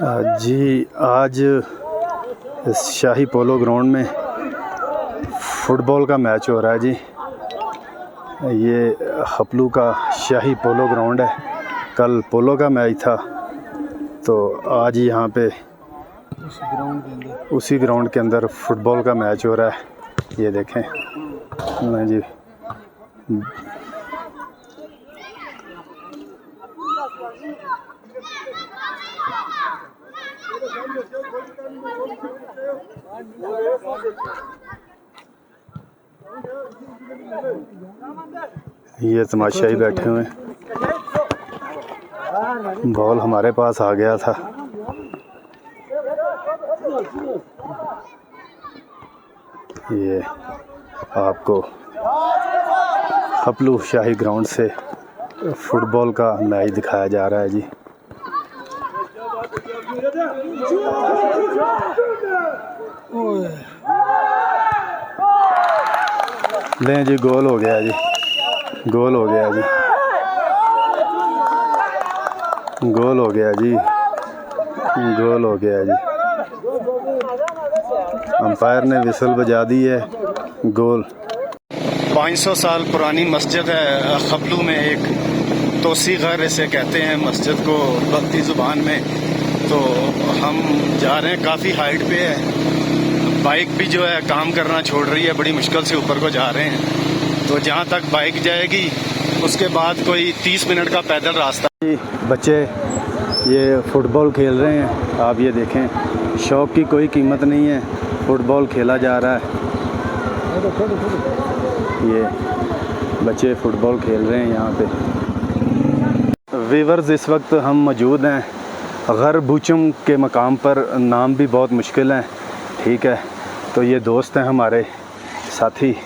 जी आज शाही polo ground में football का मैच हो रहा है जी। ये खपलू का शाही पोलो ग्राउंड है। कल पोलो का मैच था तो आज यहाँ पे उसी ग्राउंड के अंदर फ़ुटबॉल का मैच हो रहा है। ये देखें ना जी। ये तमाशाई बैठे हुए, बॉल हमारे पास आ गया था। ये आपको खपलू शाही ग्राउंड से फुटबॉल का मैच दिखाया जा रहा है जी। लें जी, गोल हो गया जी, गोल हो गया जी, गोल हो गया जी, गोल हो गया जी। अंपायर ने विसल बजा दी है, गोल। 500 साल पुरानी मस्जिद है खपलू में, एक तोसी घर इसे कहते हैं मस्जिद को बख्ती ज़ुबान में। तो हम जा रहे हैं, काफ़ी हाइट पे है, बाइक भी जो है काम करना छोड़ रही है, बड़ी मुश्किल से ऊपर को जा रहे हैं। तो जहाँ तक बाइक जाएगी उसके बाद कोई 30 मिनट का पैदल रास्ता। बच्चे ये फ़ुटबॉल खेल रहे हैं, आप ये देखें, शौक़ की कोई कीमत नहीं है, फ़ुटबॉल खेला जा रहा है। ये बच्चे फ़ुटबॉल खेल रहे हैं यहाँ पे। वीवर्स, इस वक्त हम मौजूद हैं घर बूचम के मकाम पर। नाम भी बहुत मुश्किल है, ठीक है। तो ये दोस्त हैं हमारे साथी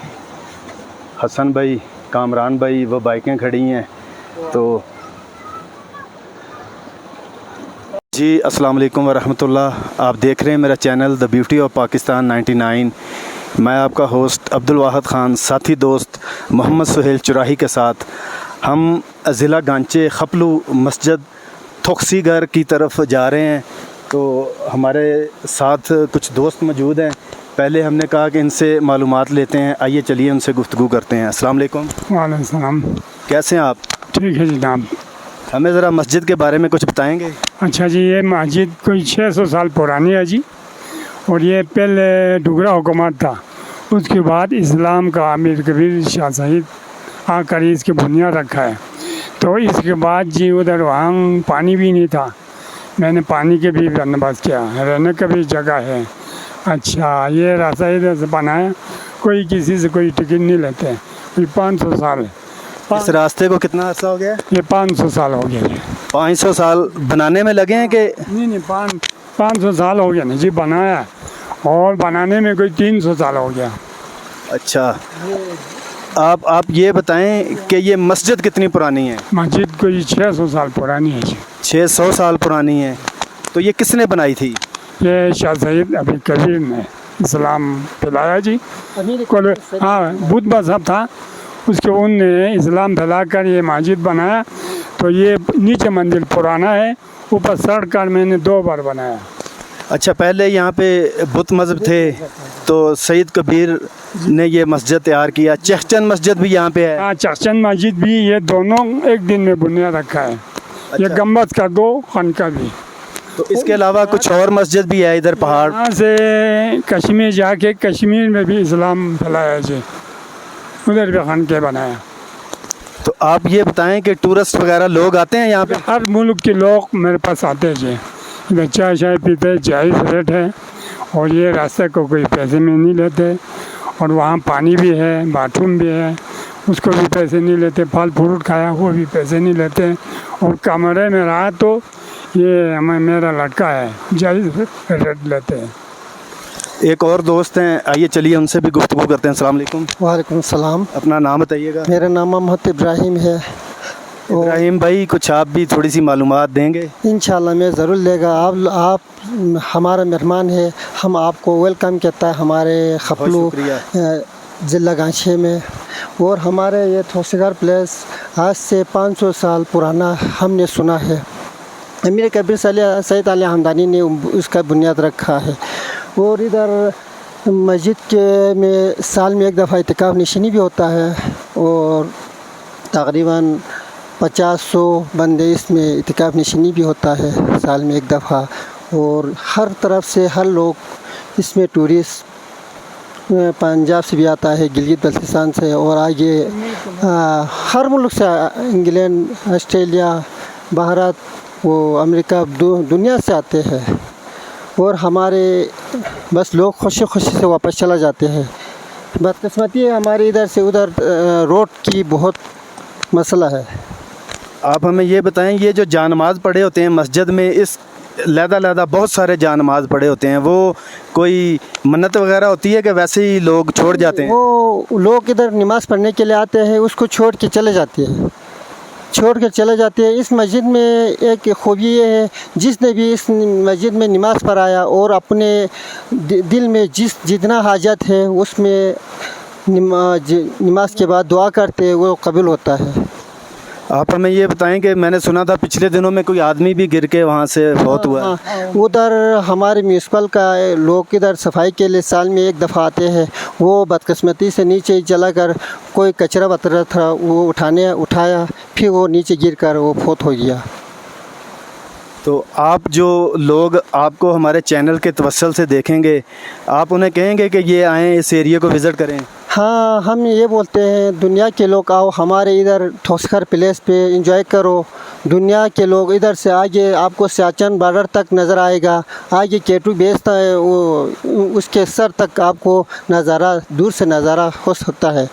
हसन भाई, कामरान भाई, वो बाइकें खड़ी हैं। तो जी अस्सलाम वालेकुम वरहमतुल्लाह। आप देख रहे हैं मेरा channel the beauty of Pakistan 99। मैं आपका होस्ट अब्दुल वाहिद ख़ान, साथी दोस्त मोहम्मद सुहेल चुराही के साथ हम ज़िला गांचे खपलू मस्जिद थोक्सी घर की तरफ जा रहे हैं। तो हमारे साथ कुछ दोस्त मौजूद हैं। पहले हमने कहा कि इनसे मालूमात लेते हैं, आइए चलिए उनसे गुफ्तगू करते हैं। अस्सलाम वालेकुम। वालेकुम सलाम। कैसे हैं आप? ठीक है जनाब। हमें ज़रा मस्जिद के बारे में कुछ बताएंगे? अच्छा जी, ये मस्जिद कोई 600 साल पुरानी है जी, और ये पहले डुगरा हुकूमत था, उसके बाद इस्लाम का अमीर कबीर शाह शहीद आकर इसकी बुनियाद रखा है। तो इसके बाद जी उधर वहाँ पानी भी नहीं था, मैंने पानी के भी बंदोबस्त किया, रहने का भी जगह है। अच्छा, ये रास्ता इधर से बनाया, कोई किसी से कोई टिकट नहीं लेते। ये 500 साल। इस रास्ते को कितना अर्सा हो गया? ये 500 साल हो गया। 500 साल बनाने में लगे हैं कि नहीं, 500 साल हो गया ना जी बनाया, और बनाने में कोई 300 साल हो गया। अच्छा, आप ये बताएं कि ये मस्जिद कितनी पुरानी है? मस्जिद कोई 600 साल पुरानी है जी। 600 साल पुरानी है। तो ये किसने बनाई थी? ये शाह शहीद अभी कबीर ने इस्लाम फैलाया जी। हाँ, बुद्ध मज़हब था, उसके उनने इस्लाम फैलाकर ये मस्जिद बनाया। तो ये नीचे मंजिल पुराना है, ऊपर सड़ कर मैंने 2 बार बनाया। अच्छा, पहले यहाँ पे बुद्ध मज़हब थे, तो सईद कबीर ने ये मस्जिद तैयार किया। चहचन मस्जिद भी यहाँ पे है? हाँ, चहचन मस्जिद भी, ये दोनों एक दिन में बुनियाद रखा है। अच्छा। ये गम्बद का 2 खनका भी। तो इसके अलावा कुछ और मस्जिद भी है इधर पहाड़? यहाँ से कश्मीर जाके कश्मीर में भी इस्लाम फैलाया जी, उधर भी खनके बनाया। तो आप ये बताएं कि टूरिस्ट वगैरह लोग आते हैं यहाँ पे? हर मुल्क के लोग मेरे पास आते हैं जी। इधर चाय शाय पीते, जायज़ रेट है, और ये रास्ते को कोई पैसे में नहीं लेते, और वहाँ पानी भी है, बाथरूम भी है, उसको भी पैसे नहीं लेते। फल फ्रूट खाया वो भी पैसे नहीं लेते, और कमरे में रहा तो ये हमें मेरा लड़का है, जायज़ रेट लेते हैं। एक और दोस्त हैं, आइए चलिए उनसे भी गुफ्तगू करते हैं। अस्सलाम वालेकुम। वालेकुम सलाम। अपना नाम बताइएगा। मेरा नाम मोहम्मद इब्राहिम है। इब्राहिम भाई, कुछ आप भी थोड़ी सी मालूमात देंगे? इंशाल्लाह मैं ज़रूर लेगा। आप हमारा मेहमान है, हम आपको वेलकम कहता है हमारे खपलू ज़िला गांचे में। और हमारे ये थोसीगर प्लेस आज से 500 साल पुराना हमने सुना है। अमीर कबीर सैयद अली हमदानी ने उसका बुनियाद रखा है। और इधर मस्जिद के में साल में एक दफ़ा इतिकाफ़ नशीनी भी होता है और तकरीबन 50-100 बंदे इसमें इतिकाफ़ नशीनी भी होता है साल में एक दफ़ा। और हर तरफ से हर लोग इसमें टूरिस्ट पंजाब से भी आता है, गिलगित बल्तिस्तान से, और आगे हर मुल्क से, इंग्लैंड, ऑस्ट्रेलिया, भारत, वो अमेरिका, दुनिया से आते हैं। और हमारे बस लोग खुशी खुशी से वापस चला जाते हैं। बदकिस्मती है हमारे इधर से उधर रोड की बहुत मसला है। आप हमें ये बताएं, ये जो जानमाज़ पढ़े होते हैं मस्जिद में, इस लहदा बहुत सारे जानमाज़ पढ़े होते हैं, वो कोई मन्नत वगैरह होती है कि वैसे ही लोग छोड़ जाते हैं? वो लोग इधर नमाज़ पढ़ने के लिए आते हैं, उसको छोड़ के चले जाते हैं, इस मस्जिद में एक खूबी ये है, जिसने भी इस मस्जिद में नमाज़ पढ़ाया और अपने दिल में जितना हाजत है उसमें नमाज के बाद दुआ करते वो कबूल होता है। आप हमें ये बताएं कि मैंने सुना था पिछले दिनों में कोई आदमी भी गिर के वहाँ से बहुत हुआ। उधर हमारे म्यूनसिपल का लोग इधर सफाई के लिए साल में एक दफ़ा आते हैं। वो बदकिस्मती से नीचे चला कर कोई कचरा वतरा था वो उठाया, फिर वो नीचे गिर कर वो फौत हो गया। तो आप जो लोग आपको हमारे चैनल के तवस्सुल से देखेंगे, आप उन्हें कहेंगे कि ये आएँ, इस एरिया को विज़िट करें? हाँ, हम ये बोलते हैं दुनिया के लोग आओ हमारे इधर ठोसकर प्लेस पे एंजॉय करो। दुनिया के लोग इधर से आगे आपको सियाचिन बॉर्डर तक नज़र आएगा, आगे K2 बेचता है वो उसके सर तक आपको नज़ारा दूर से नज़ारा हो सकता है।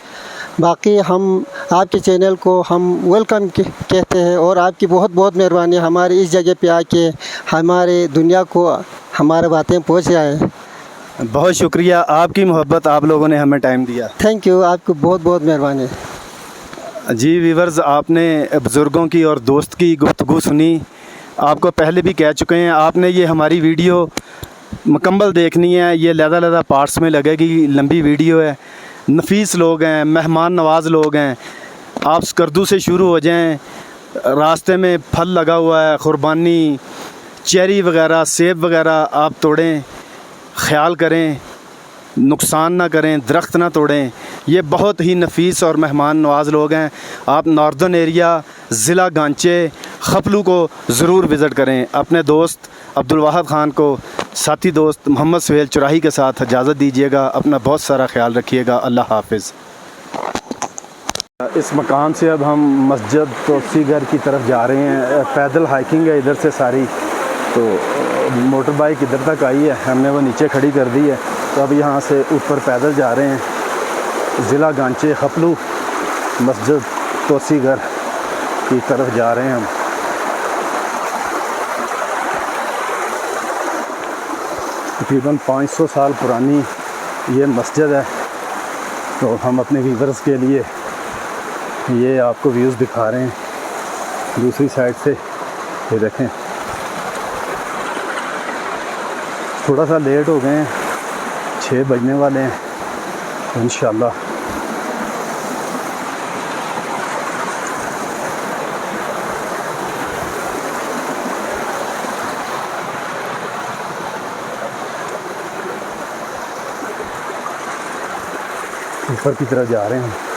बाकी हम आपके चैनल को हम वेलकम कहते हैं और आपकी बहुत बहुत मेहरबानी हमारे इस जगह पे आके हमारे दुनिया को हमारे बातें पहुँच जाए। बहुत शुक्रिया, आपकी मोहब्बत, आप लोगों ने हमें टाइम दिया। थैंक यू, आपको बहुत बहुत मेहरबानी। जी व्यूअर्स, आपने बुज़ुर्गों की और दोस्त की गुफ्तगू सुनी। आपको पहले भी कह चुके हैं, आपने ये हमारी वीडियो मुकम्मल देखनी है। ये लहदा पार्ट्स में लगेगी, लंबी वीडियो है। नफीस लोग हैं, मेहमान नवाज लोग हैं। आप स्कर्दू से शुरू हो जाएं, रास्ते में फल लगा हुआ है, क़ुरबानी, चेरी वगैरह, सेब वगैरह आप तोड़ें, ख़्याल करें, नुकसान ना करें, दरख्त ना तोड़ें। ये बहुत ही नफीस और मेहमान नवाज लोग हैं। आप नॉर्दर्न एरिया ज़िला गांचे खपलू को ज़रूर विज़िट करें। अपने दोस्त अब्दुल वाहिद ख़ान को, साथी दोस्त मोहम्मद सुहेल चुराही के साथ इजाज़त दीजिएगा। अपना बहुत सारा ख्याल रखिएगा। अल्लाह हाफिज़। इस मकान से अब हम मस्जिद तोसीगर की तरफ जा रहे हैं। पैदल हाइकिंग है इधर से सारी, तो मोटर बाइक इधर तक आई है, हमने वो नीचे खड़ी कर दी है। तो अब यहाँ से ऊपर पैदल जा रहे हैं। ज़िला गांचे खपलू मस्जिद तोसीगर की तरफ जा रहे हैं हम। तकरीबन 500 साल पुरानी ये मस्जिद है। तो हम अपने व्यूअर्स के लिए ये आपको व्यूज़ दिखा रहे हैं दूसरी साइड से। ये देखें, थोड़ा सा लेट हो गए हैं, 6 बजने वाले हैं इंशाल्लाह। ऊपर की तरफ जा रहे हैं।